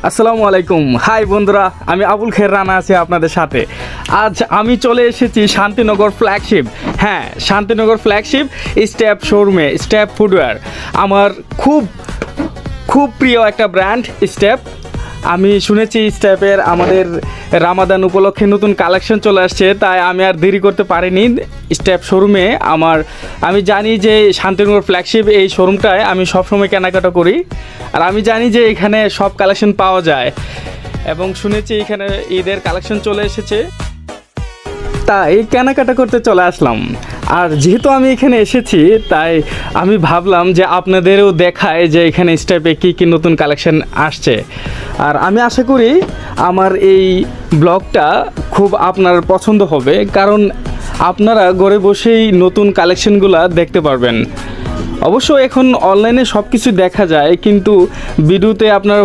আসসালামু আলাইকুম। হাই বন্ধুরা, আমি আবুল খের রানা আছি আপনাদের সাথে। আজ আমি চলে এসেছি শান্তিনগর ফ্ল্যাগশিপ, হ্যাঁ শান্তিনগর ফ্ল্যাগশিপ স্টেপ শোরুমে, স্টেপ ফুটওয়্যার। আমার খুব খুব প্রিয় একটা ব্র্যান্ড স্টেপ। আমি শুনেছি স্টেপের আমাদের রামাদান উপলক্ষে নতুন কালেকশন চলে আসছে, তাই আমি আর দেরি করতে পারিনি স্টেপ শোরুমে। আমি জানি যে শান্তিনগর ফ্ল্যাগশিপ এই শোরুমটায় আমি সবসময় কেনাকাটা করি, আর আমি জানি যে এখানে সব কালেকশন পাওয়া যায়, এবং শুনেছি এখানে ঈদের কালেকশন চলে এসেছে, তাই কেনাকাটা করতে চলে আসলাম। আর যেহেতু আমি এখানে এসেছি, তাই আমি ভাবলাম যে আপনাদেরও দেখায় যে এখানে স্টেপে কী কী নতুন কালেকশন আসছে। আর আমি আশা করি আমার এই ব্লগটা খুব আপনার পছন্দ হবে, কারণ আপনারা ঘরে বসেই নতুন কালেকশনগুলো দেখতে পারবেন। অবশ্য এখন অনলাইনে সব কিছু দেখা যায়, কিন্তু ভিডিওতে আপনারা